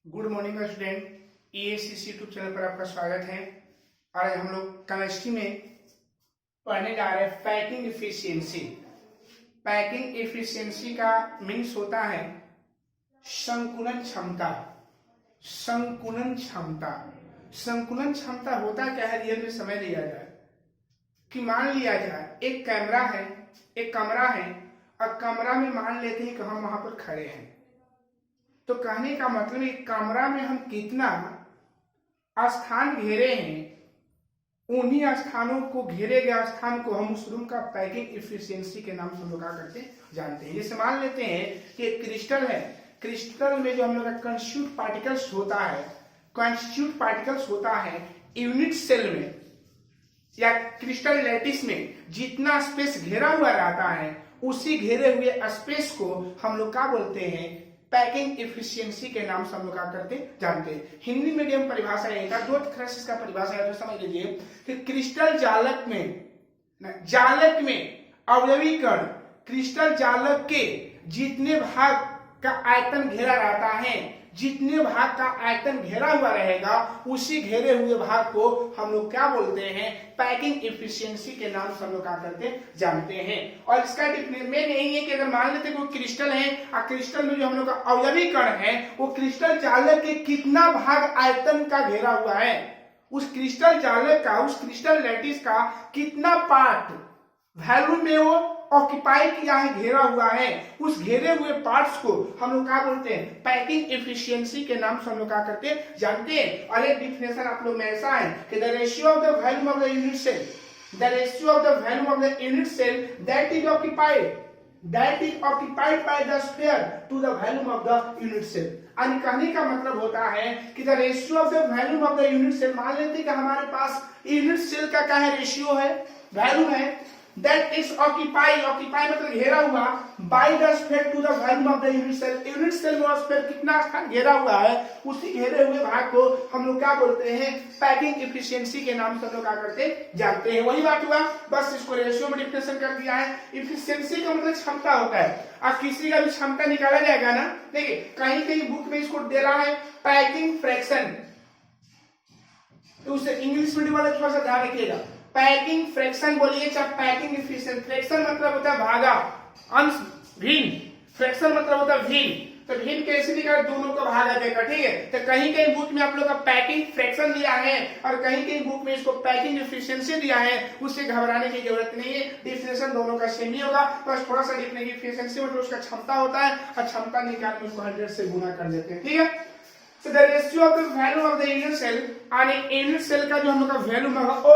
Good morning student. EACC YouTube channel पर आपका स्वागत है। आज हम लोग केमिस्ट्री में पढ़ने जा रहे हैं पैकिंग इफिशियंसी। पैकिंग इफिशियंसी का मीन्स होता है संकुलन क्षमता। संकुलन क्षमता संकुलन क्षमता होता क्या है, रियल में समझ लिया जाए कि मान लिया जाए एक कैमरा है, एक कमरा है और कमरा में मान लेते हैं कि हम वहां पर खड़े हैं। तो कहने का मतलब एक कमरा में हम कितना स्थान घेरे हैं, उन्हीं स्थानों को घेरे गए स्थान को हम उस रूम का पैकिंग इफिशियंसी के नाम से हम लोग क्या करते जानते हैं। जैसे मान लेते हैं कि एक क्रिस्टल है, क्रिस्टल में जो हम लोग का कॉन्स्टिट्यूट पार्टिकल्स होता है, कॉन्स्टिट्यूट पार्टिकल्स होता है यूनिट सेल में या क्रिस्टल लैटिस में जितना स्पेस घेरा हुआ रहता है, उसी घेरे हुए स्पेस को हम लोग क्या बोलते हैं, पैकिंग इफिशियंसी के नाम से हम लोग क्या करते जानते हैं। हिंदी मीडियम परिभाषा यही था, दो तरह से इसका परिभाषा है, तो समझ लीजिए कि क्रिस्टल जालक में अवयवी कण, क्रिस्टल जालक के जितने भाग का आयतन घेरा रहता है, जितने भाग का आयतन घेरा हुआ रहेगा, उसी घेरे हुए भाग को हम लोग क्या बोलते हैं, पैकिंग इफिशियंसी के नाम से हम लोग क्या करते जानते हैं। और इसका डिफिनेशन यही है कि अगर मान लेते कोई क्रिस्टल है और क्रिस्टल में जो हम लोग का अवयवी कण है, वो क्रिस्टल जालक के कितना भाग आयतन का घेरा हुआ है, उस क्रिस्टल जालक का, उस क्रिस्टल लैटिस का कितना पार्ट वैल्यू में वो ऑक्यूपाई किया है, घेरा हुआ है, उस घेरे हुए पार्ट्स को हम लोग क्या बोलते हैं, पैकिंग इफिशियंसी के नाम से हम लोग क्या करते जानते हैं। और एक डिफिनेशन आप लोग में ऐसा है कि the ratio of the volume of the unit cell, the ratio of the volume of the unit cell that is occupied by the sphere to the volume of the unit cell. कहने का मतलब होता है कि the ratio of the volume of the unit cell, मान लेते हैं कि हमारे पास यूनिट सेल का क्या है, रेशियो है, वॉल्यूम है, that is occupy मतलब घेरा हुआ by the sphere to the volume of the unit cell। Unit cell में स्फीयर कितना स्थान घेरा हुआ है, उसी घेरे हुए भाग को हम लोग क्या बोलते हैं, पैकिंग इफिशियंसी के नाम से हम लोग क्या करते जानते हैं। वही बात हुआ, बस इसको रेशियो में डिफिनेशन कर दिया है। इफिशियंसी का मतलब क्षमता होता है। अब किसी का भी क्षमता निकाला जाएगा ना, देखिए कहीं कहीं बुक में इसको दे रहा है पैकिंग फ्रैक्शन, तो उसे इंग्लिश मीडियम वाले थोड़ा सा ध्यान रखिएगा। पैकिंग फ्रैक्शन बोलिए, चाहे पैकिंग इफिशिएंसी। फ्रैक्शन मतलब होता है भागा, अंश, भिन्न। फ्रैक्शन मतलब होता है भिन्न, तो भिन्न कैसे निकाल, दोनों को भागा देगा, ठीक है। तो कहीं कहीं बुक में आप लोग का पैकिंग फ्रैक्शन दिया है और कहीं कहीं बुक में इसको पैकिंग इफिशिएंसी दिया है, उससे घबराने की जरूरत नहीं है। डिफिनेशन दोनों का सेम ही होगा, बस थोड़ा सा डिफरेंट। इफिशिएंसी मतलब उसका क्षमता होता है और क्षमता निकाल के उसको 100 से गुना कर देते हैं, ठीक है। So the ratio of the value of the unit cell and unit cell का जो हम लोग का वैल्यू होगा O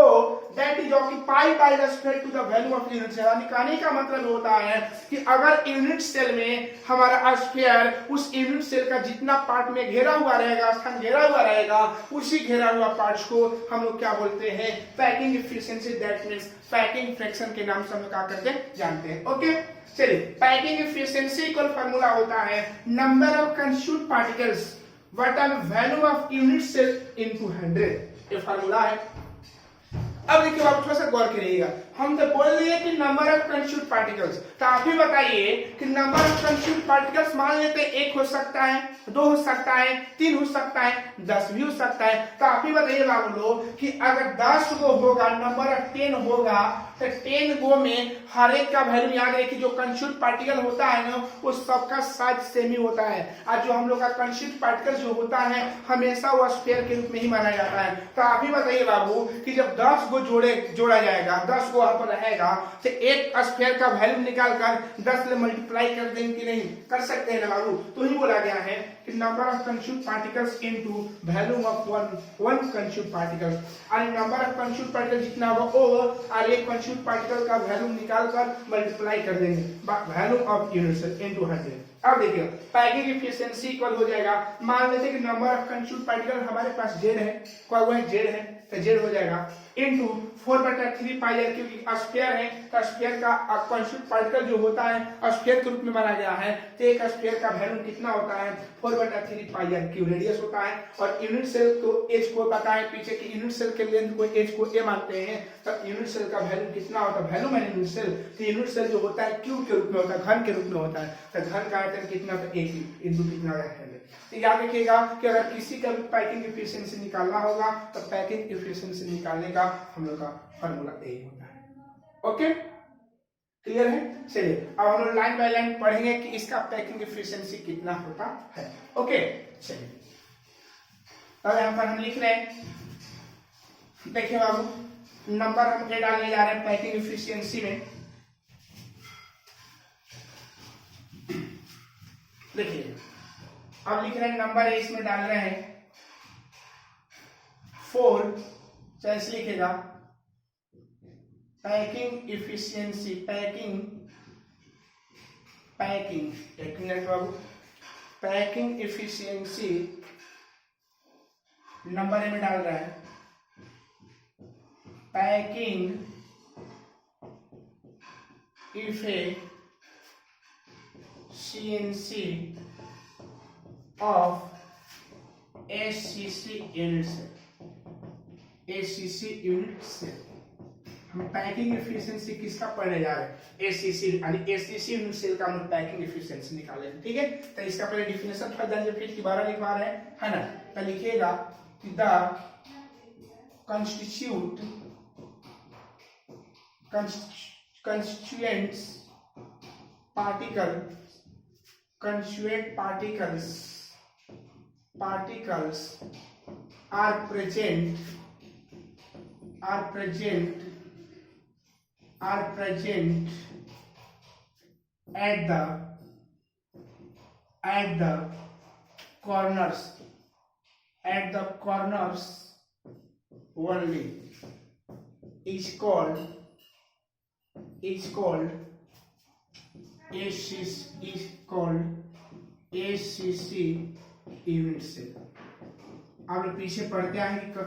that is occupied by the sphere to the value of unit cell। कहने का मतलब होता है कि अगर यूनिट सेल में हमारा स्फीयर उस यूनिट सेल का जितना पार्ट में घेरा हुआ रहेगा, स्थान घेरा हुआ रहेगा, उसी घेरा हुआ पार्ट्स को हम लोग क्या बोलते हैं, packing efficiency, that means packing fraction के नाम से हम लोग क्या करते जानते हैं। ओके, चलिए पैकिंग इफिशिएंसी इक्वल फार्मूला होता है number of constituent particles what are value of unit cell into 100, ये फार्मूला है। अब देखिए आप थोड़ा सा गौर करिएगा, हम तो बोल रहे हैं कि नंबर ऑफ कंस्टिट्यूट पार्टिकल्स, तो आप ही बताइए कि नंबर ऑफ कंस्टिट्यूट पार्टिकल्स मान लेते हैं 1 हो सकता है, 2 हो सकता है, 3 हो सकता है, 10 भी हो सकता है। तो आप ही बताइए बाबू लोग कि अगर 10 गो होगा, नंबर ऑफ 10 होगा, तो 10 गो में हर एक का वैल्यू याद रखिए, जो कंस्टिट्यूट पार्टिकल होता है ना, वो सबका साइज सेम ही होता है। और जो हम लोग का कंस्टिट्यूट पार्टिकल जो होता है हमेशा वो स्फीयर के रूप में ही माना जाता है। तो आप ही बताइए बाबू कि जब 10 गो जोड़ा जाएगा, 10 गो पर रहेगा, तो एक स्फीयर का वैल्यू निकालकर 10 से मल्टीप्लाई कर देंगे कि नहीं, कर सकते हैं ना बाबू। तो ही बोला गया है कि number of constituent particles into value of one constituent particle. और नंबर ऑफ कंस्टिट्यूट पार्टिकल जितना होगा वो और एक कंस्टिट्यूट पार्टिकल का वैल्यू निकालकर मल्टीप्लाई कर देंगे value of unit cell into 100। अब देखिए पैकिंग इफिशिएंसी इक्वल हो जाएगा, मान लेते हैं कि नंबर ऑफ कंस्टिट्यूट पार्टिकल हमारे पास Z है, कोई Z है, तो Z हो जाएगा इंटू 4/3 पाई आर, क्योंकि स्फीयर है तो स्फीयर का कॉन्स्टिट्यूट पार्टिकल जो होता है स्फीयर के रूप में माना गया है, तो एक स्फीयर का वैल्यू कितना होता है 4/3 पाई आर क्यूब रेडियस होता है। और यूनिट सेल को एच को पता है, पीछे की यूनिट सेल के लेंथ को एच को ए मानते हैं, तो यूनिट सेल का वैल्यू कितना होता है, वैल्यू मैंने यूनिट सेल, तो यूनिट सेल जो होता है क्यूब के रूप में होता है, घन के रूप में होता है, तो घन का आयतन कितना, तो एक इंटू कितना है। तो याद रखिएगा कि अगर किसी का भी पैकिंग एफिशिएंसी निकालना होगा तो पैकिंग एफिशिएंसी निकालने का हम लोग का फार्मूला यही होता है। ओके, क्लियर है। चलिए अब हम लोग लाइन बाय लाइन पढ़ेंगे कि इसका पैकिंग एफिशिएंसी कितना होता है। ओके चलिए, अब यहाँ पर हम लिख रहे हैं, देखिए बाबू नंबर हम ये डालने जा रहे हैं पैकिंग एफिशिएंसी में। देखिए अब लिख रहे हैं नंबर है, इसमें डाल रहे हैं 4, ऐसे लिखेगा पैकिंग इफिशियंसी, पैकिंग एक मिनट बाबू, पैकिंग इफिशियंसी नंबर में डाल रहा है packing efficiency of SCC unit cell, SCC unit cell. हम पैकिंग एफिशिएंसी किसका पढ़ने जा रहे हैं, एससीसी, यानी एससीसी यूनिट सेल का हम पैकिंग एफिशिएंसी निकाले, ठीक है। तो इसका पहले डिफिनेशन थोड़ा जानिए, फिर दोबारा लिखवा रहे हैं, है ना। तो लिखिएगा the constituent particles are present at the corners only is called ACC unit cell. आप लोग पीछे पढ़ते हैं कि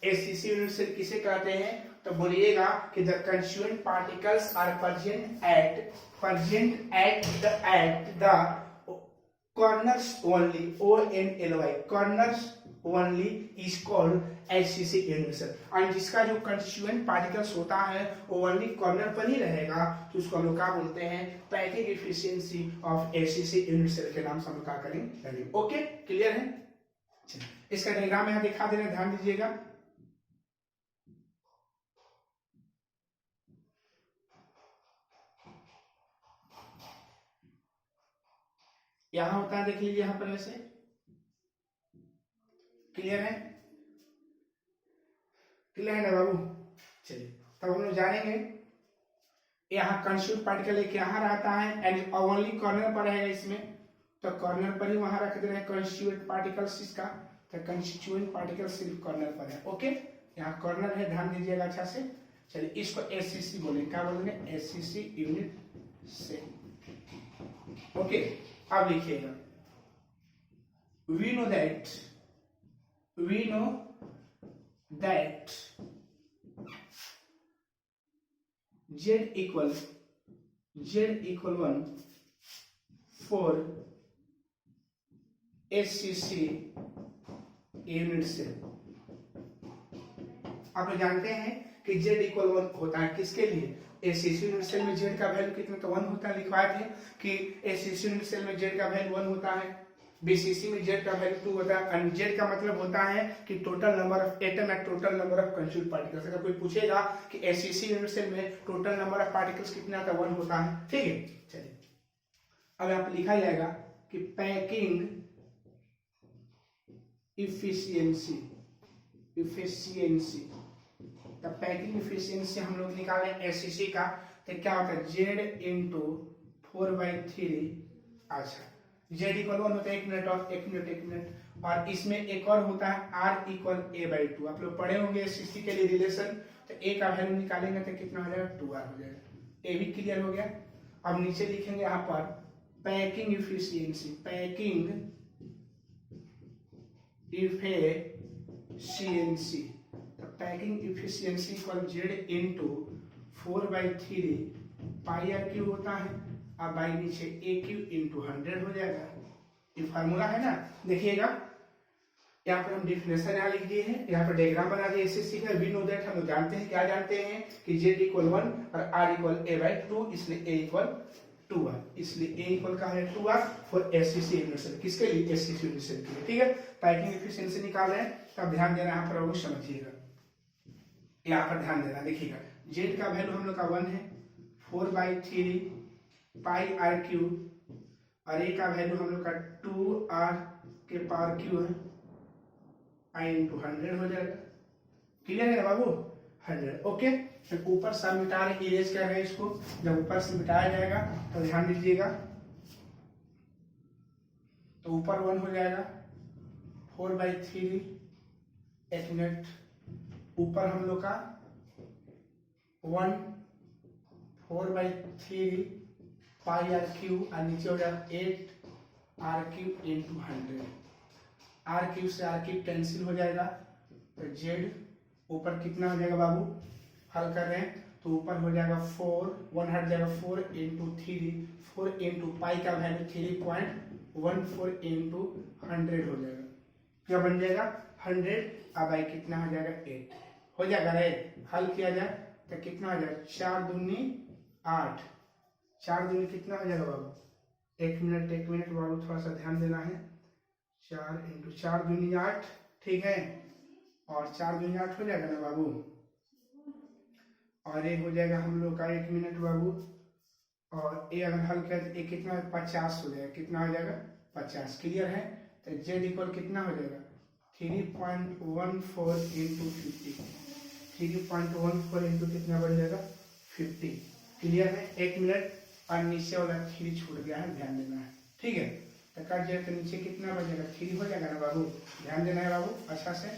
एससीसी यूनिट सेल किसे कहते हैं, तो बोलिएगा कि the constituent particles are present at the corners only, ONLY, corners only is called HCC unit cell. और जिसका जो कंस्टिट्यूएंट पार्टिकल्स होता है वो ओनली कॉर्नर पर ही रहेगा, तो उसको हम लोग क्या बोलते हैं, packing efficiency of HCC unit cell के नाम से हम क्या करेंगे। ओके क्लियर है। इसका डायग्राम यहाँ दिखा दे रहे हैं, ध्यान दीजिएगा। यहां होता है, देख लीजिए यहां पर ऐसे, क्लियर है, क्लियर है ना बाबू। चलिए तब हम लोग जानेंगे, यहाँ कंस्टिट्यूएंट पार्टिकल एक यहाँ रहता है एंड ओनली कॉर्नर पर है इसमें, तो कॉर्नर पर ही वहां रख दे रहे हैं कंस्टिट्यूएंट पार्टिकल्स इसका, तो कंस्टिट्यूएंट पार्टिकल सिर्फ कॉर्नर पर है। ओके यहाँ कॉर्नर है, ध्यान दीजिएगा अच्छा से। चलिए इसको एससीसी बोलेंगे, क्या बोलेंगे, एससीसी यूनिट सेल। ओके अब लिखिएगा, we know that Z equal 1 for SCC unit cell. आप लोग जानते हैं कि Z इक्वल 1 होता है किसके लिए, एससीसी यूनिट सेल में Z का वैल्यू कितना, तो 1 होता है। लिखवाए थे कि एससीसी यूनिट सेल में Z का वैल्यू 1 होता है, बीसीसी में Z का वैल्यू 2 होता है। एंड Z का मतलब होता है कि total number of atom and total number of constituent particles. अगर कोई पूछेगा कि एससीसी यूनिट सेल में टोटल नंबर ऑफ पार्टिकल्स कितना, का 1 होता है, ठीक है। चलिए अब यहाँ पे लिखा जाएगा कि पैकिंग इफिशियंसी, तो पैकिंग इफिशियंसी हम लोग निकाले एससीसी का, तो क्या होता है Z इंटू 4/3। अच्छा Z इक्वल 1 होता है, एक मिनट, और इसमें एक और होता है R इक्वल A/2। आप लोग पढ़े होंगे एससीसी के लिए रिलेशन, तो A का वैल्यू निकालेंगे तो कितना हो जाएगा, 2R हो जाएगा। ए भी क्लियर हो गया। अब नीचे लिखेंगे यहाँ पर पैकिंग इफिशियंसी, तो packing efficiency equal Z into 4/3 pi r cube होता है। अब बाई नीचे ए क्यू इंटू 100 हो जाएगा। ये फार्मूला है ना, देखिएगा यहाँ पर हम डिफिनेशन यहाँ लिख दिए हैं, यहाँ पर डायग्राम बना दिए एसएससी का। वी नो दैट, हम जानते हैं, क्या जानते हैं कि z इक्वल 1 और r इक्वल a/2, इसलिए a इक्वल 2r, इसलिए a इक्वल का है 2r फॉर एससीसी यूनिवर्सल। किसके लिए? एससीसी यूनिवर्सल के लिए। ठीक है, पैकिंग एफिशिएंसी निकाल रहे हैं, तब ध्यान देना यहाँ पर, वो समझिएगा, यहाँ पर ध्यान देना। देखिएगा z का वैल्यू हम लोग का 1 है, 4/3 पाई आर क्यू, और a का वैल्यू हम लोग का 2r के पावर क्यू है, आई इंटू 100 हो जाएगा। क्लियर है बाबू? 100। ओके, फिर ऊपर सब मिटा रहे, इरेज कर रहे हैं इसको। जब ऊपर से मिटाया जाएगा तो ध्यान दीजिएगा, तो ऊपर 1 हो जाएगा, 4/3 एक मिनट, ऊपर हम लोग का 1 4/3 पाई आर क्यू, और नीचे हो जाएगा 8 r cube into 100। R cube से आर क्यू कैंसिल हो जाएगा, तो जेड ऊपर कितना हो जाएगा बाबू? हल कर रहे हैं तो ऊपर हो जाएगा 4, 1 हट जाएगा, 4 इंटू 3, 4 इंटू पाई का वैल्यू 3.14 इंटू 100 हो जाएगा। क्या बन जाएगा? 100। अब आई कितना हो जाएगा? 8 हो जाएगा रे। हल किया जाए तो कितना हो जाएगा? 4 दूनी 8, 4 दूनी कितना हो जाएगा बाबू? एक मिनट बाबू, थोड़ा सा ध्यान देना है। 4 इंटू 4 दूनी 8, ठीक है, और 4 दूनी 8 हो जाएगा ना बाबू, और ये हो जाएगा हम लोग का, एक मिनट बाबू, और ये अगर हल किया तो ये कितना 50 हो जाएगा। कितना हो जाएगा? 50। क्लियर है? तो जेड इक्वल कितना हो जाएगा? 3.14 इंटू 50, 3.14 इंटू कितना बन जाएगा? 50। क्लियर है? एक मिनट, और नीचे वाला 3 छूट गया है, ध्यान देना है। ठीक है, तो कट जाए तो नीचे कितना बचेगा? 3 हो जाएगा ना बाबू, ध्यान देना है बाबू, अच्छा से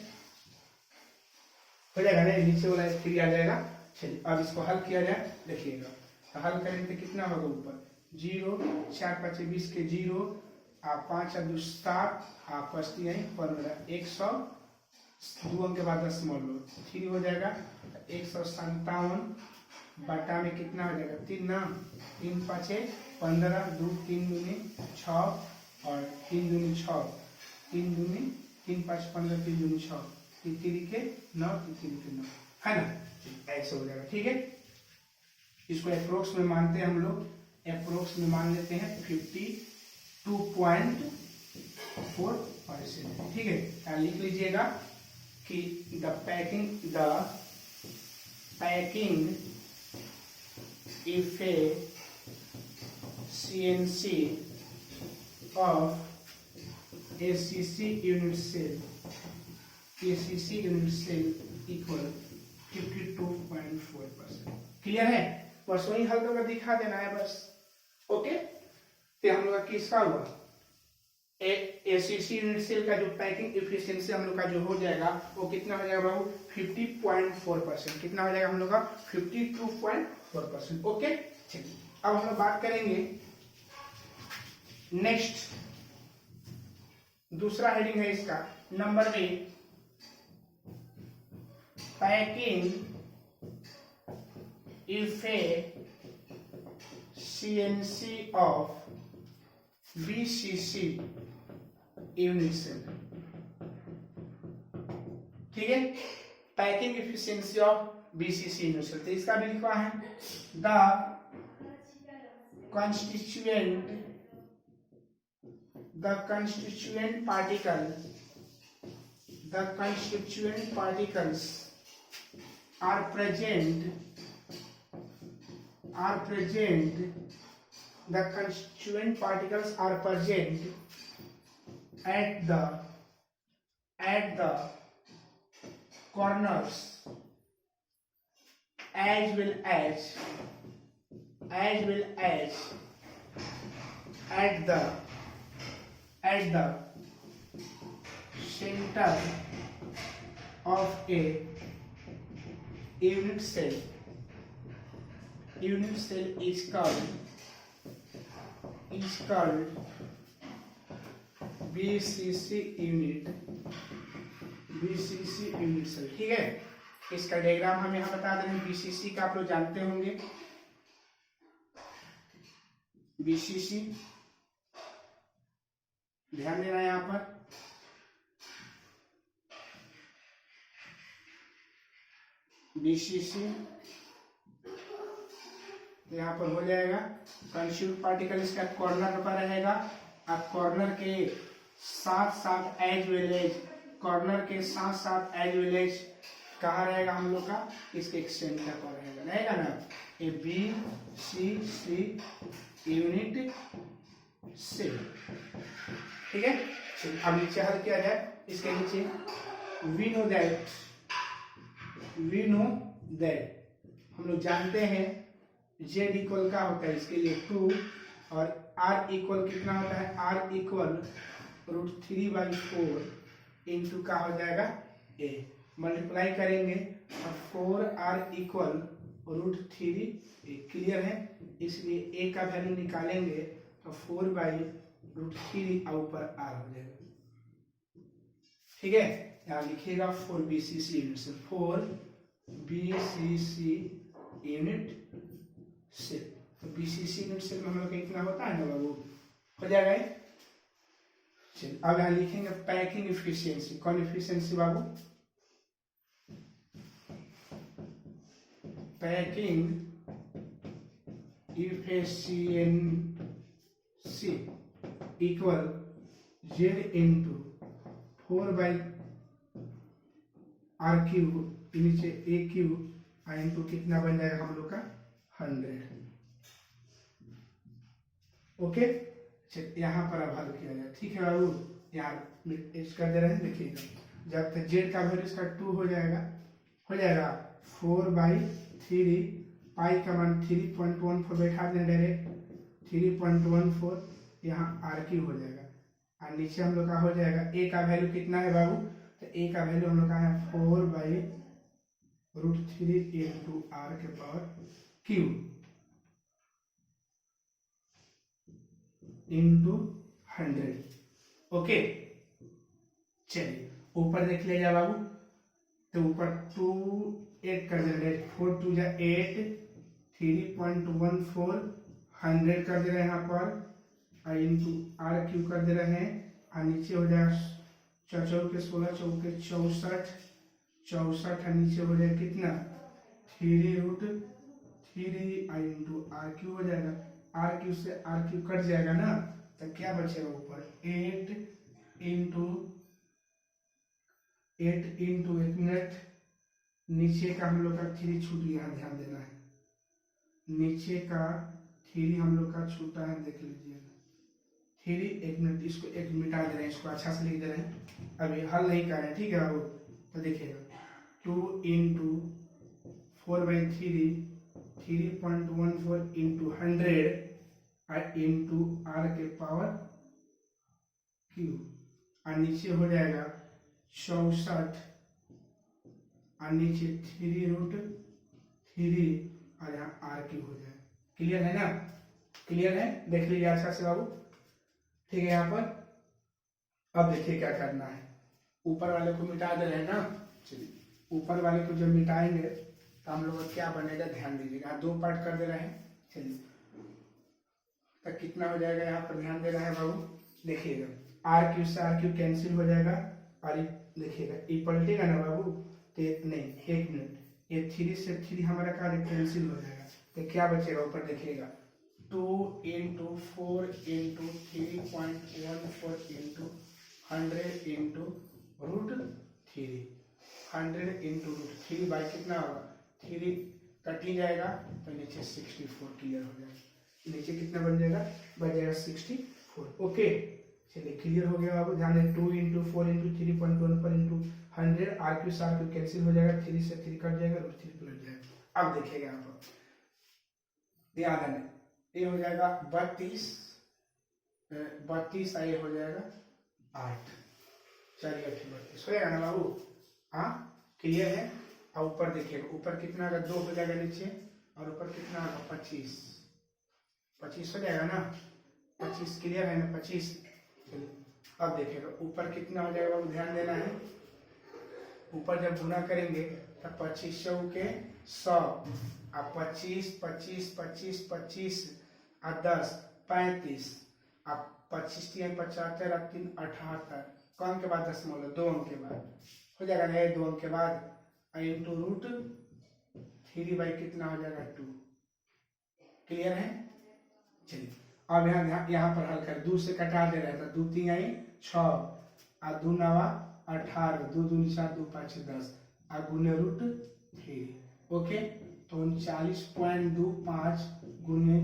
हो जाएगा ना, नीचे वाला 3 आ जाएगा। चलिए अब इसको हल किया जाए, देखिएगा, तो हल करेंगे तो कितना होगा? ऊपर 0, 4 5 20 के 0, आप 5 2 7, आप पस्ती है 15, 100, 2 अंक के बाद 10 मोल लो, 3 हो जाएगा। 157 बटा में कितना हो जाएगा? 3 ना, 3 5 15, 2 3 दूनी 6, और 3 दूनी 6, 3 दूनी 3 5 15, 3 दूनी 6, 3 3 के 9, 3 3 के 9, है ना? ऐसे हो जाएगा। ठीक है, इसको अप्रोक्स में मानते हैं हम लोग, अप्रोक्स में मान लेते हैं 52.4%। ठीक है, लिख लीजिएगा कि the packing efficiency of ACC unit cell equal 52.4%। Clear है? बस वही हल करके दिखा देना है बस। ओके, तो हम लोग का किसका हुआ? एसीसी यूनिट सेल का जो पैकिंग एफिशिएंसी हम लोग का जो हो जाएगा वो कितना हो जाएगा बाबू? 50.4%। कितना हो जाएगा हम लोग का? 52.4%। ओके, चलिए अब हम लोग बात करेंगे नेक्स्ट, दूसरा हेडिंग है इसका नंबर में, packing efficiency of BCC unit cell. ठीक है, packing efficiency of BCC unit cell, तो इसका भी लिखवा है the constituent particles are present, the constituent particles are present at the corners as well as at the center of a unit cell. Unit cell is called BCC unit cell। ठीक है, इसका diagram हम यहाँ बता दे रहे हैं। BCC का आप लोग जानते होंगे, बीसीसी ध्यान देना यहाँ पर। बीसीसी यहाँ पर हो जाएगा कंस्यूम पार्टिकल, इसका कॉर्नर पर रहेगा। अब कॉर्नर के साथ साथ एज वेल एज, कॉर्नर के साथ साथ एज वेल एज कहाँ रहेगा हम लोग का, इसके एक सेंटर पर रहेगा ना। A B C C unit से, ठीक है। अब नीचे हल किया जाए, इसके नीचे वी नो दैट हम लोग जानते हैं जेड इक्वल का होता है इसके लिए 2 और आर इक्वल कितना होता है, आर इक्वल √3/4 इंटू का हो जाएगा ए, मल्टीप्लाई करेंगे और 4r इक्वल √3 क्लियर है। इसलिए ए का वैल्यू निकालेंगे तो 4/√3 और ऊपर r हो जाएगा, ठीक है। यहाँ लिखिएगा 4BCC unit cell, 4BCC unit cell. तो BCC यूनिट सेल में हम लोग कितना होता है ना बाबू, हो जाएगा। चलिए अब यहाँ लिखेंगे पैकिंग इफिशियंसी। कौन इफिशियंसी बाबू, packing efficiency equal Z into 4/r³ नीचे a³ इंटू कितना बन जाएगा हम लोग का 100। ओके, यहाँ पर अब हल किया जाए, ठीक है बाबू। यहाँ कर दे रहे हैं, देखिएगा जब तक जेड का वैल्यू इसका 2 हो जाएगा 4/3, पाई का मान 3.14 बैठा दें डायरेक्ट, 3.14 यहाँ r³ हो जाएगा। और नीचे हम लोग का हो जाएगा ए का वैल्यू कितना है बाबू, तो ए का वैल्यू हम लोग का है 4/√3 इंटू r³ इंटू 100। ओके, चलिए ऊपर देख लिया बाबू। तो ऊपर 2 8 कर दे रहे, 4 2 जा 8, 3.14 100 कर दे रहे हैं यहाँ पर, और इंटू r³ कर दे रहे हैं। और नीचे हो जाए 4 के 16 चौके 64, और नीचे हो जाए कितना 3√3 इंटू r³ हो जाएगा। r³ से r³ कट जाएगा ना, तो क्या बचेगा ऊपर 8 इंटू 1 मिनट, नीचे का हम लोग का 3 छूट गया, ध्यान देना है। नीचे का 3 हम लोग का छूटा है, देख लीजिए 3 1 मिनट, इसको 1 मिटा दे रहे हैं, इसको अच्छा से लिख दे रहे हैं, अभी हल नहीं कर रहे हैं, ठीक है बाबू। तो देखिएगा 2 इंटू 4/3 3.14 इंटू 100 इंटू r³, और नीचे हो जाएगा 64, और नीचे 3√3 और यहाँ r³ हो जाएगा। क्लियर है ना, क्लियर है, देख लीजिए अच्छा से बाबू, ठीक है। यहाँ पर अब देखिए क्या करना है, ऊपर वाले को मिटा दे रहे हैं ना। चलिए ऊपर वाले को जब मिटाएंगे तो हम लोग क्या बनेगा, ध्यान दीजिएगा। 2 पार्ट कर दे रहे हैं, चलिए तो कितना हो जाएगा, यहाँ पर ध्यान दे रहा है बाबू। देखिएगा r³ से r³ कैंसिल हो जाएगा, और देखिएगा ये पलटेगा ना बाबू, तो नहीं 1 मिनट, ये 3 से 3 हमारा कार्य कैंसिल हो जाएगा, तो क्या बचेगा ऊपर देखिएगा 2 into 4 into 3.14 into 100 into √3, 100 into √3 by कितना होगा 3 कट ही जाएगा, तो नीचे 64 क्लियर हो जाएगा। नीचे कितना बन जाएगा, बन जाएगा 64। ओके, चलिए क्लियर हो गया बाबू। ध्यान दें 2 इंटू 4 इंटू 3.14 इंटू 100, r³ से r³ कैंसिल हो जाएगा, 3 से 3 कट जाएगा, √3 कट जाएगा। अब देखिएगा यहाँ पर ध्यान दें, ये हो जाएगा 32 और ये हो जाएगा 8, चलिए 32 हो जाएगा ना बाबू। हाँ क्लियर है। और ऊपर देखिएगा, ऊपर कितना होगा 2 हो जाएगा नीचे, और ऊपर कितना होगा 25 हो जाएगा ना, 25 क्लियर है ना 25। चलिए अब देखिएगा ऊपर कितना हो जाएगा बाबू, ध्यान देना है। ऊपर जब गुना करेंगे तो 25 चौके 100, अब 25 25 25 25 और 10 35, अब 25 3 75 और 3 78, कौन के बाद दशमलव 2 अंक के बाद हो जाएगा ना, 2 अंक के बाद इंटू रूट 3 बाई कितना हो जाएगा 2। क्लियर है? चलिए अब यहाँ पर हल कर, 2 से कटा दे रहा था, 2 3 आई 6 और 2 9 18, 2 2 4 2 5 10 और गुने रूट 3। ओके, तो 39.25 गुने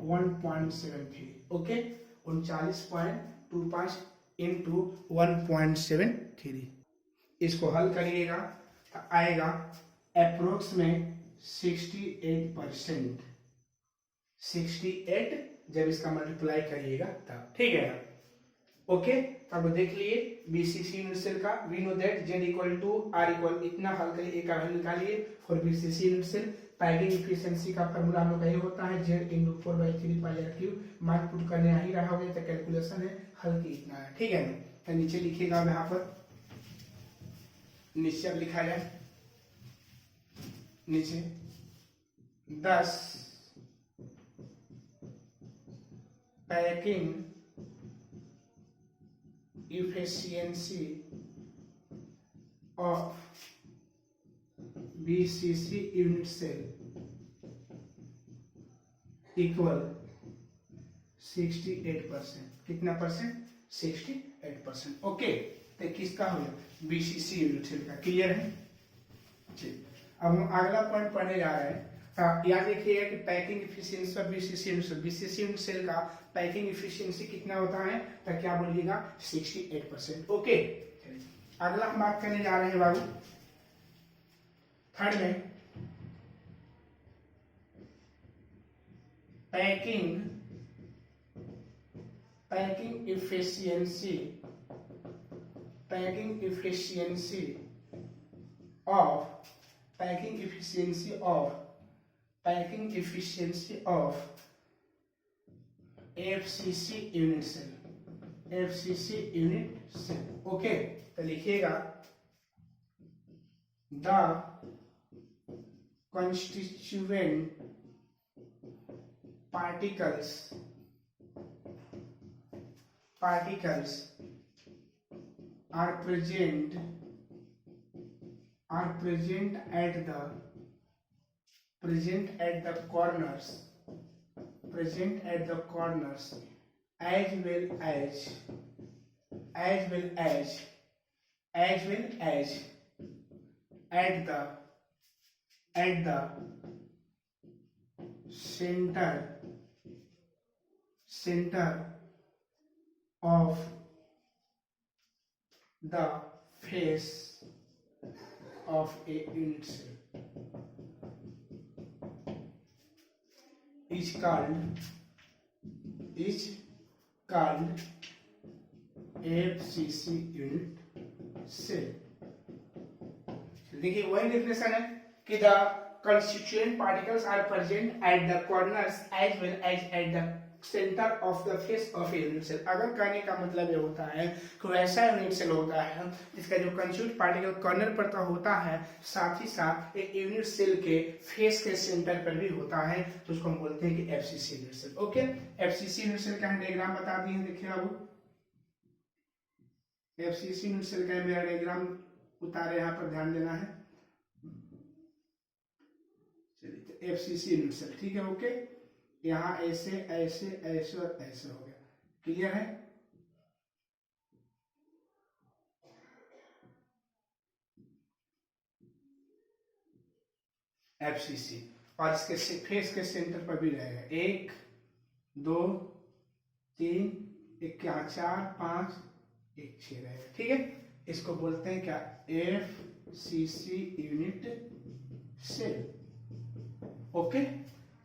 1.73। Okay, 39.25 into 1.73। इसको हल करिएगा तो आएगा अप्रोक्स में 68%। 68 जब इसका मल्टीप्लाई करिएगा तब, ठीक है ना? ओके, तब देख लिए बीसीसी यूनिट सेल का। We know that z equal to r equal, इतना हल करिए, एक का वैल्यू निकालिए for BCC unit cell. Packing efficiency का फार्मूला हम लोग का ये होता है z into 4/3 pi r cube. मान पुट करने ही रहा होगा, तो कैलकुलेशन है, हल की इतना है, ठीक है ना? तो नीचे लिखिएगा, अब यहाँ पर नीचे अब लिखा जाए, नीचे 10 packing efficiency of BCC unit cell equal 68%। कितना परसेंट? 68%। ओके, तो किसका हो गया? BCC यूनिट सेल का। क्लियर है? ठीक, अब हम अगला पॉइंट पढ़ने जा रहे हैं। याद रखिएगा कि packing efficiency of BCC unit cell का पैकिंग इफिशियंसी कितना होता है, तो क्या बोलिएगा? 68%। ओके, अगला हम बात करने जा रहे हैं बाबू थर्ड में, packing efficiency of FCC unit cell. Okay, तो लिखिएगा the constituent particles are present at the corners as well as at the center of the face of a unit cell is called FCC unit cell. देखिए वही definition है कि the constituent particles are present at the corners as well as at the center of the face of a unit cell। अगर कहने का मतलब ये होता है कि वैसा यूनिट सेल होता है जिसका जो कंस्टिट्यूएंट पार्टिकल कॉर्नर पर तो होता है, साथ ही साथ एक यूनिट सेल के फेस के सेंटर पर भी होता है, तो उसको हम बोलते हैं कि FCC unit cell. Okay, FCC unit cell का डायग्राम बता दिए हैं, देखिए अब एफसीसी यूनिट सेल का मेरा डायग्राम उतारे, यहाँ पर ध्यान देना है। एफसीसी यूनिट सेल, ठीक है। ओके, यहाँ ऐसे ऐसे ऐसे और ऐसे हो गया। क्लियर है? एफसीसी, और इसके फेस के सेंटर पर भी रहेगा 1 2 3, एक यहाँ 4 5 1 6 रहेगा, ठीक है। इसको बोलते हैं क्या? FCC unit cell. ओके,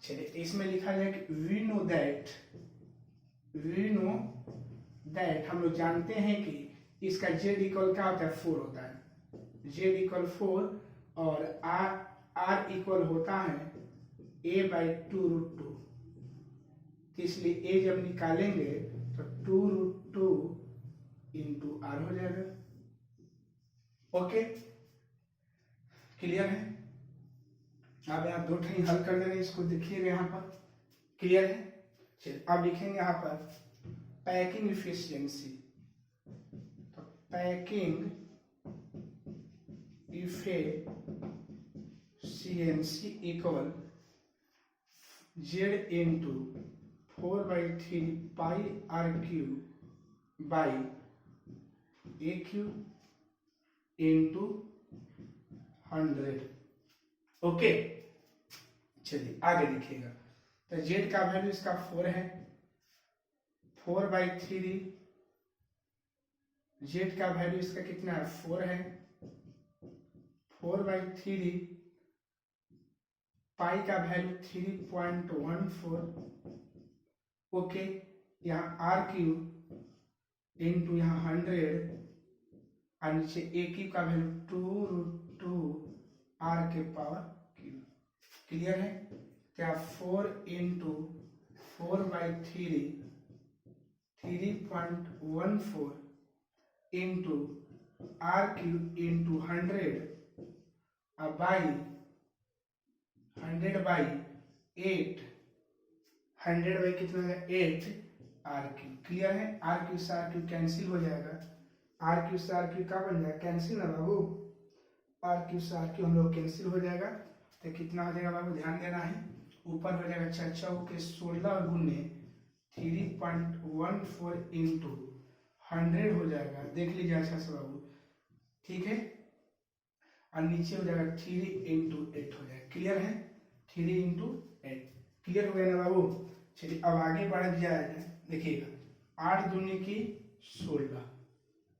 चलिए इसमें लिखा जाए कि वी नो दैट हम लोग जानते हैं कि इसका जेड इक्वल क्या होता है? 4 होता है। जेड इक्वल 4 और आर इक्वल होता है a/2√2। इसलिए a जब निकालेंगे तो 2√2 इंटू आर हो जाएगा। ओके, क्लियर है? अब यहाँ दो ठनी हल कर देंगे, इसको देखिएगा यहाँ पर, क्लियर है? चलिए अब लिखेंगे यहाँ पर पैकिंग इफिशियंसी। तो packing efficiency equal Z into 4/3 pi r cube by a cube into 100। Okay, चलिए आगे देखिएगा। तो जेड का वैल्यू इसका 4 है, 4/3 जेड का वैल्यू इसका कितना है 4 है, 4/3 पाई का वैल्यू 3.14। ओके, यहाँ आर क्यू इंटू यहाँ 100 और नीचे ए क्यू का वैल्यू 2√2 आर के पावर क्यू। क्लियर है? क्या 4 into 4/3 3.14 into r cube into 100 by 100/8, 100 by कितना है 8 आर क्यू। क्लियर है? आर क्यू से आर क्यू कैंसिल हो जाएगा, आर क्यू से आर क्यू का बन जाएगा कैंसिल ना बाबू, आर क्यू से आर क्यू हम लोग कैंसिल हो जाएगा। तो कितना हो जाएगा बाबू, ध्यान देना है, ऊपर हो जाएगा 6 के 16 गुने 3.14 इंटू 100 हो जाएगा, देख लीजिए अच्छा से बाबू, ठीक है? और नीचे हो जाएगा 3 इंटू 8 हो जाएगा। क्लियर है? 3 इंटू 8 क्लियर हो गया ना बाबू? चलिए अब आगे बढ़ जाएगा, देखिएगा 8 दूनी की 16,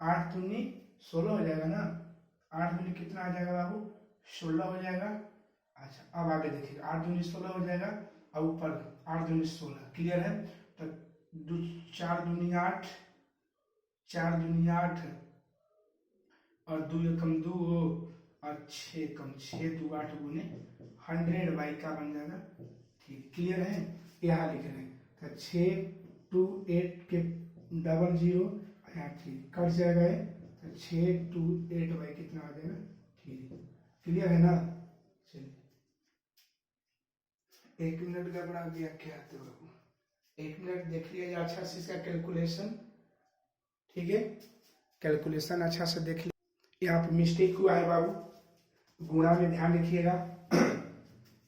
8 दूनी 16 हो जाएगा ना, 8 दूनी कितना आ जाएगा बाबू 16 हो जाएगा। अच्छा अब आगे देखिएगा 8 दूनी 16 हो जाएगा और ऊपर 8 दूनी 16। क्लियर है? तो 4 दूनी 8, 4 दूनी 8 और 2 एकम 2 और 6 कम 6 2 8 गुने 100 बाई का बन जाएगा। ठीक, क्लियर है? यहाँ लिख रहे हैं तो 6 2 8 के 00 यहाँ 3 कट जाएगा, तो 6 2 8 बाई कितना आ जाएगा 3। क्लियर है ना? चलिए 1 मिनट गड़बड़ा गया क्या आते बाबू, 1 मिनट देख लिया अच्छा से इसका कैलकुलेशन, ठीक है? कैलकुलेशन अच्छा से देख लिया। यहाँ पर मिस्टेक हुआ है बाबू, गुणा में ध्यान रखिएगा,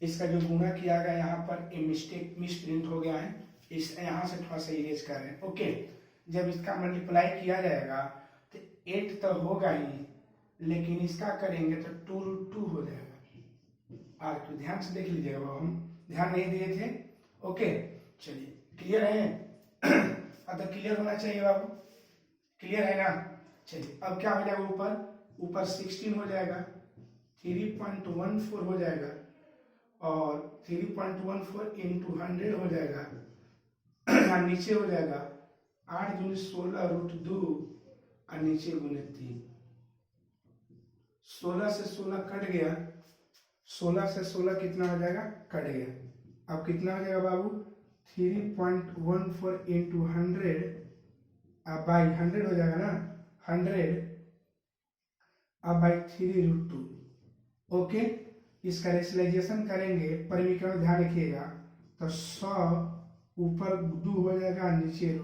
इसका जो गुणा किया गया यहाँ पर ये मिस्टेक मिसप्रिंट हो गया है, इस यहाँ से थोड़ा सा इरेज कर रहे हैं। ओके, जब इसका मल्टीप्लाई किया जाएगा तो 8 तो होगा ही, लेकिन इसका करेंगे तो 2√2 हो जाएगा। आर क्यू ध्यान से देख लीजिएगा बाबू, हम ध्यान नहीं दिए थे। ओके चलिए क्लियर है? अब तो क्लियर होना चाहिए बाबू, क्लियर है ना? चलिए अब क्या हो जाएगा, ऊपर 16 हो जाएगा, 3.14 हो जाएगा और 3.14 इंटू 100 हो जाएगा और नीचे हो जाएगा 8 दूनी 16√2 और नीचे गुने 3। 16 से 16 कट गया, 16 से 16 कितना हो जाएगा कट गया। अब कितना हो जाएगा बाबू 3.14 इंटू 100 बाई 100 हो जाएगा ना, 100 अब बाई 3√2। ओके, इसका रेशनलाइजेशन करेंगे, परिमीकरण ध्यान रखिएगा, तो 100 ऊपर 2 हो जाएगा नीचे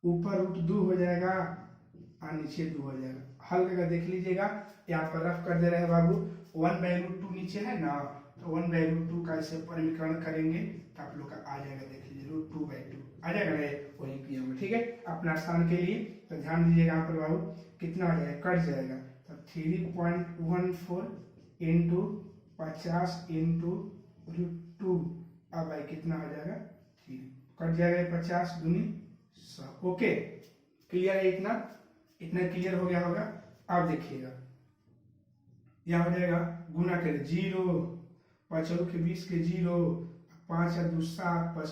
ऊपर √2 हो जाएगा और नीचे 2 हो जाएगा। हल करके देख लीजिएगा, यहाँ पर रफ कर दे रहे हैं बाबू, 1/√2 नीचे है ना, तो 1/√2 का इसे परिमीकरण करेंगे तो आप लोग का आ जाएगा, देख लीजिए √2/2 आ जाएगा ना, वही किया हुआ। ठीक है, अपना आसान के लिए तो ध्यान दीजिएगा यहाँ पर बाबू, कितना आ जाएगा कट जाएगा, तो 3.14 इंटू 50 इंटू √2 अब भाई कितना आ जाएगा 3 कट जाएगा, 50 दूनी 100। ओके क्लियर है? इतना क्लियर हो गया होगा। अब देखिएगा यहाँ हो जाएगा गुना करें 0 5 के 20 के 0 5 और 2 7 5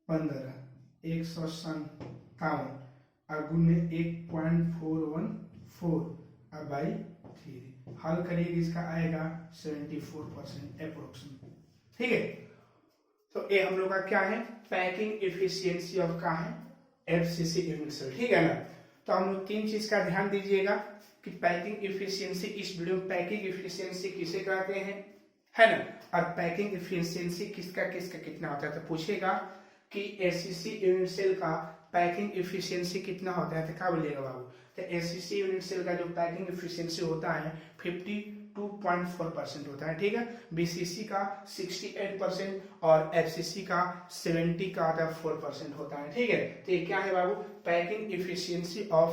15 157 और गुने 1.414 अब बाई 3 हल करिए, इसका आएगा 74% अप्रोक्सीमेट। ठीक है, तो ये हम लोग का क्या है पैकिंग एफिशिएंसी ऑफ का है FCC यूनिट सेल। ठीक है ना? तो हम लोग 3 चीज का ध्यान दीजिएगा कि पैकिंग इफिशियंसी, इस वीडियो में पैकिंग इफिशियंसी किसे कहते हैं, है ना, और पैकिंग इफिशियंसी किसका कितना होता है। तो पूछेगा कि एसीसी यूनिट सेल का पैकिंग इफिशियंसी कितना होता है, तो क्या बोलिएगा बाबू। तो एसीसी यूनिट सेल का जो पैकिंग इफिशियंसी होता है 52.4% होता है, ठीक है। बीसीसी का 68% और एफसीसी का 70 का 4% होता है, ठीक है। तो ये क्या है बाबू, packing efficiency of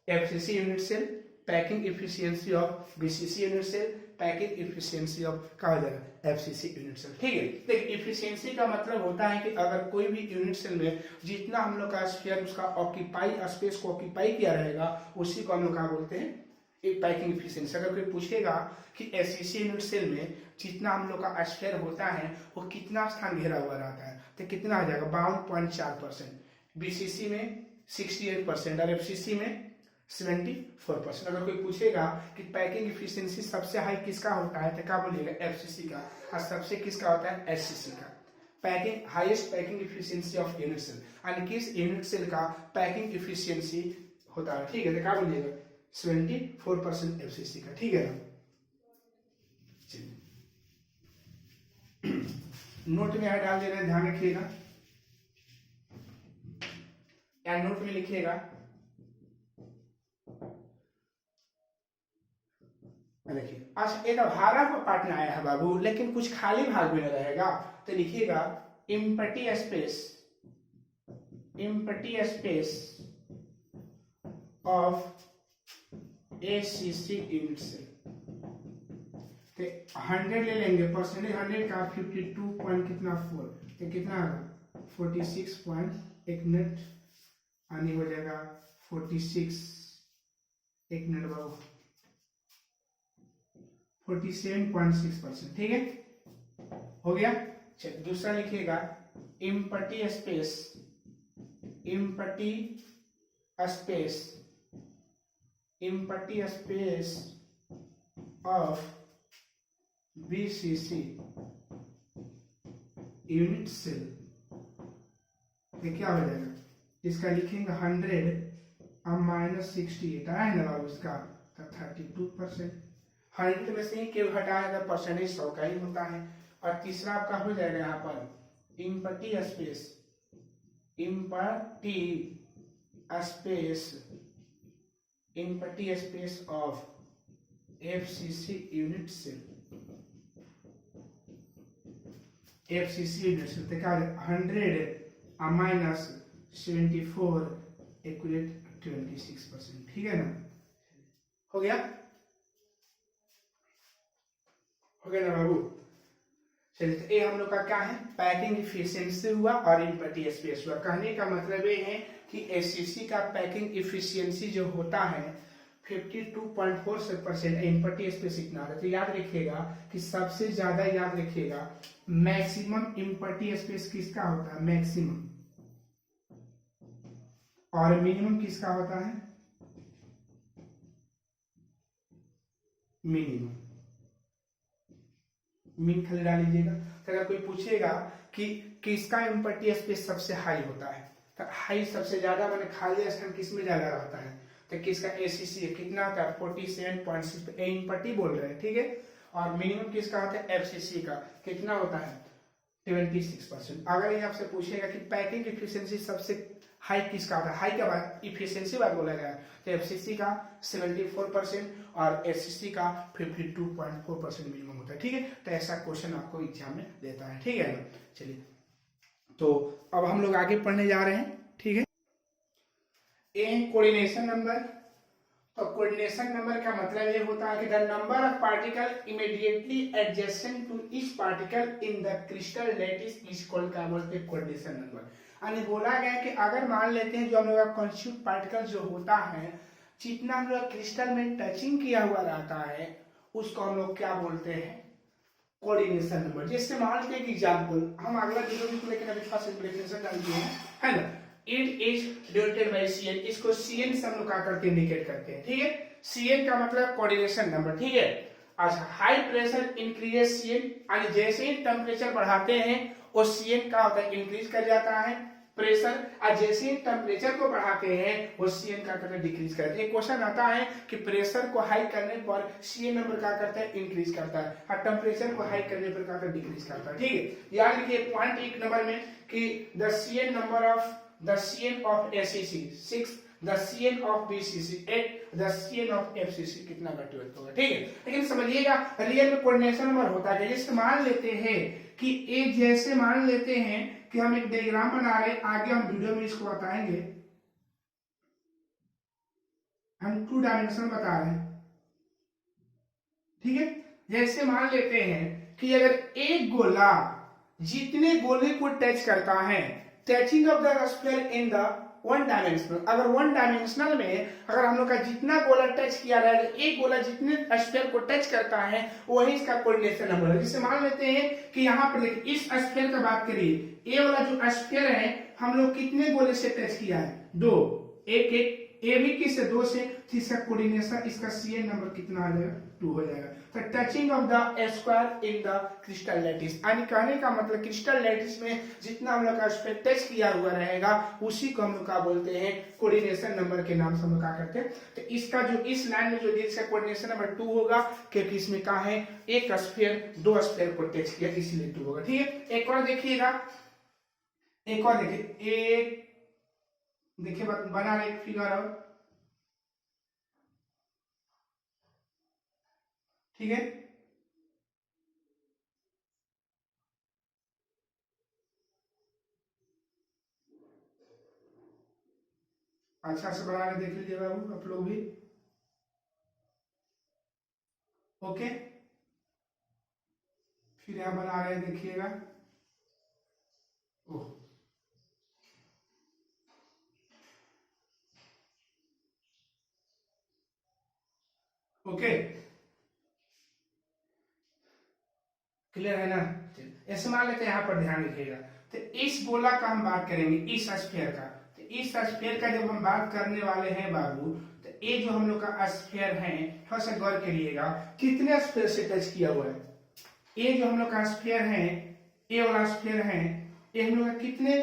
FCC unit cell, packing efficiency of BCC unit cell, packing efficiency of कहा जाएगा एफसीसी यूनिट सेल, ठीक है। देखिए इफिशियंसी का मतलब होता है कि अगर कोई भी यूनिट सेल में जितना हम लोग का स्फीयर उसका ऑक्यूपाई स्पेस को ऑक्यूपाई किया रहेगा उसी को हम लोग क्या बोलते हैं, एक पैकिंग इफिशियंसी। अगर कोई पूछेगा कि एससीसी यूनिट सेल में जितना हम लोग का स्फीयर होता है वो कितना स्थान घेरा हुआ रहता है, तो कितना आ जाएगा 52.4%, बीसीसी में 68% और एफसीसी में 74%। अगर कोई पूछेगा कि पैकिंग इफिशियंसी सबसे हाई किसका होता है तो क्या बोलिएगा एफसीसी का, और सबसे किसका होता है एससीसी का। Packing highest packing efficiency of unit cell, यानी किस यूनिट सेल का पैकिंग इफिशियंसी होता है, ठीक है। तो क्या बोलिएगा 74% एफसीसी का, ठीक है ना। चलिए नोट में यहाँ डाल दे रहे हैं, ध्यान रखिएगा, या नोट में लिखिएगा, देखिए आज एक भारा का पार्ट में आया है बाबू, लेकिन कुछ खाली भाग में रहेगा, तो लिखिएगा empty space of ACC unit cell. तो 100 ले लेंगे, परसेंटेज 100 का 52 पॉइंट कितना 4, तो कितना आएगा 46 पॉइंट, एक मिनट आनी हो जाएगा 46, एक मिनट बाबू 47.6%, ठीक है, हो गया। चलिए दूसरा लिखिएगा empty space of BCC unit cell, ये क्या हो जाएगा, इसका लिखेंगे 100 -68 आया ना बाबू, इसका 32%, 100 में से केवल हटाएगा परसेंटेज 100 का ही होता है। और तीसरा आपका हो जाएगा यहाँ पर empty space of FCC unit cell, तो क्या 100 -74 इक्वल 26%, ठीक है ना, हो गया ना बाबू। चलिए तो ये हम लोग का क्या है, पैकिंग इफिशियंसी हुआ और एम्प्टी स्पेस हुआ। कहने का मतलब ये है कि एसीसी का पैकिंग इफिशियंसी जो होता है 52.4%, एम्प्टी स्पेस इतना है। तो याद रखिएगा कि सबसे ज्यादा याद रखिएगा मैक्सिमम एम्प्टी स्पेस किसका होता है, मैक्सिमम, और मिनिमम किसका होता है, मिनिमम। मीन खाली डाल लीजिएगा। तो अगर कोई पूछेगा कि किसका एम्प्टी स्पेस सबसे हाई होता है, तो हाई सबसे ज्यादा मैंने खाली स्थान किस में ज्यादा रहता है, तो किसका एसीसी है, कितना होता है 47.6 एम्प्टी बोल रहे हैं, ठीक है। और मिनिमम किसका होता है एफसीसी का, कितना होता है 26%। अगर ये आपसे पूछेगा कि पैकिंग इफिशियंसी सबसे हाई किसका होता है, हाई के बाद इफिशियंसी बात बोला गया, तो एफसीसी का 74% और एससीसी का 52.4% मिनिमम होता है, ठीक है। तो ऐसा क्वेश्चन आपको एग्जाम में देता है, ठीक है ना। चलिए तो अब हम लोग आगे पढ़ने जा रहे हैं, ठीक है। कोऑर्डिनेशन नंबर, तो कोऑर्डिनेशन नंबर का मतलब ये होता है कि the number of particle immediately adjacent to each particle in the crystal lattice is called, क्या बोलते हैं कोऑर्डिनेशन नंबर। यानी बोला गया कि अगर मान लेते हैं जो हम लोग का कॉन्स्टिट्यूट पार्टिकल जो होता है जितना हम लोग क्रिस्टल में टचिंग किया हुआ रहता है उसको हम लोग क्या बोलते हैं, कोऑर्डिनेशन नंबर। जैसे मान लीजिए कि एग्जांपल हम अगला वीडियो लेकिन अभी फर्स्ट इंप्लीमेंटेशन डाल दिए हैं, है ना। It is denoted by CN, इसको सीएन से हम लोग क्या करके इंडिकेट करते हैं, ठीक है। सीएन का मतलब कोऑर्डिनेशन नंबर, ठीक है। अच्छा, हाई प्रेशर इंक्रीजेस सीएन, यानी जैसे ही टेम्परेचर बढ़ाते हैं वो सीएन का होता है इंक्रीज कर जाता है, प्रेशर, और जैसे ही टेम्परेचर को बढ़ाते हैं वो सीएन क्या करता है, डिक्रीज करता है। एक क्वेश्चन आता है कि प्रेशर को हाई करने पर सीएन नंबर क्या करता है, इंक्रीज करता है, और टेम्परेचर को हाई करने पर क्या करता है, डिक्रीज करता है। ठीक है, याद रखिए पॉइंट 1 नंबर में कि the CN of ACC 6, the CN of BCC 8, the CN of FCC कितना का 12 होगा। ठीक है, लेकिन समझिएगा रियल में कोऑर्डिनेशन नंबर होता है। जैसे मान लेते हैं कि एक, जैसे मान लेते हैं कि हम एक डायग्राम बना रहे हैं, आगे हम वीडियो में इसको बताएंगे, हम 2 डायमेंशन बता रहे हैं। ठीक है, जैसे मान लेते हैं कि अगर एक गोला जितने गोले को टच करता है, touching of the sphere in the one dimensional, अगर वन डायमेंशनल में अगर हम लोग का जितना गोला टच किया रहा है, एक गोला जितने स्फीयर को टच करता है वही इसका कोऑर्डिनेशन नंबर है। जैसे मान लेते हैं कि यहाँ पर देखिए इस स्फीयर का बात करिए, ए वाला जो स्फीयर है हम लोग कितने गोले से टच किया है, 2, एक ए भी किससे, 2 से, तो इसका कोऑर्डिनेशन, इसका सीएन नंबर कितना आ जाएगा, 2 हो जाएगा। तो touching of the square in the crystal lattice, यानी कहने का मतलब क्रिस्टल लैटिस में जितना हम लोग का स्फीयर टच किया हुआ रहेगा उसी को हम लोग क्या बोलते हैं, कोऑर्डिनेशन नंबर के नाम से हम लोग क्या करते हैं। तो इसका जो इस लाइन में जो इसका कोऑर्डिनेशन नंबर 2 होगा, क्योंकि इसमें क्या है, एक स्फीयर 2 स्फीयर को टच किया इसलिए 2 होगा। ठीक है, एक और देखिएगा, एक और देखिए, एक देखिए बना रहे एक फिगर और, ठीक है, अच्छा से बना के देख लीजिए बाबू आप लोग भी। ओके, फिर यहां बना रहे देखिएगा, ओह ओके, क्लियर है ना। ऐसे मान लेते हैं, यहाँ पर ध्यान रखिएगा, तो इस गोला का हम बात करेंगे, इस स्फीयर का, तो इस स्फीयर का जब हम बात करने वाले हैं बाबू, तो ये जो हम लोग का स्फीयर है, थोड़ा सा गौर करिएगा कितने स्फीयर से टच किया हुआ है। ये जो हम लोग का स्फीयर है, ये वाला स्फीयर है, ये हम लोग का कितने,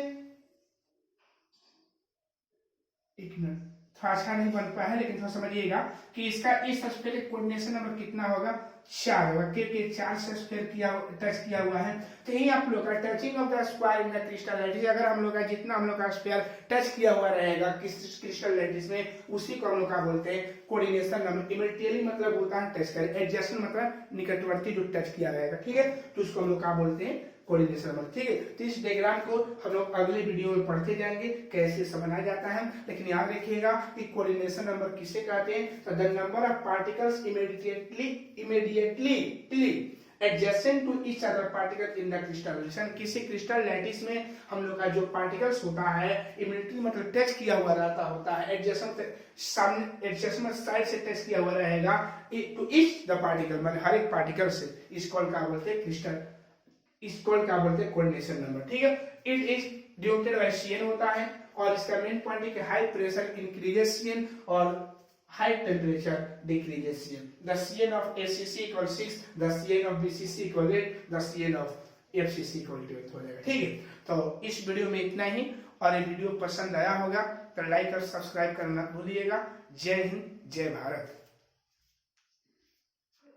एक मिनट थोड़ा अच्छा नहीं बन पाया है, लेकिन थोड़ा समझिएगा कि इसका इस स्फीयर का कोऑर्डिनेशन नंबर कितना होगा, 4 होगा, क्योंकि 4 से स्फीयर किया टच किया हुआ है। तो यही आप लोग का touching of the square in the crystal lattice, अगर हम लोग का जितना हम लोग का स्फीयर टच किया हुआ रहेगा क्रिस्टल लैटिस में, उसी को हम लोग का बोलते हैं कोऑर्डिनेशन नंबर। इमीडिएटली मतलब होता है टच कर, एडजस्टमेंट मतलब निकटवर्ती जो टच किया रहेगा। ठीक है, तो उसको हम लोग क्या बोलते हैं, कोऑर्डिनेशन नंबर। ठीक है, तो इस डायग्राम को हम लोग अगले वीडियो में पढ़ते जाएंगे कैसे समझा जाता है, लेकिन याद रखिएगा कि कोऑर्डिनेशन नंबर किसे कहते हैं, तो the number of particles immediately adjacent to each other particle in the crystal lattice. किसी क्रिस्टल लैटिस में हम लोग का जो पार्टिकल्स होता है इमीडिएटली मतलब टच किया हुआ रहता होता है, एडजेसेंट सामने एडजेसेंट साइड से टच किया हुआ रहेगा टू ईच द पार्टिकल, मतलब हर एक पार्टिकल से, इसको क्या बोलते हैं, क्रिस्टल, इसको क्या बोलते हैं, कोऑर्डिनेशन नंबर। ठीक है, it is denoted by CN होता है, और इसका मेन पॉइंट है कि हाई प्रेशर इंक्रीजेस सीएन और high temperature decreases CN. The CN of ACC equal 6, the CN of BCC equal 8, the CN of FCC equal 12 हो जाएगा। ठीक है, तो इस वीडियो में इतना ही, और ये वीडियो पसंद आया होगा तो लाइक और सब्सक्राइब करना भूलिएगा। जय हिंद, जय भारत।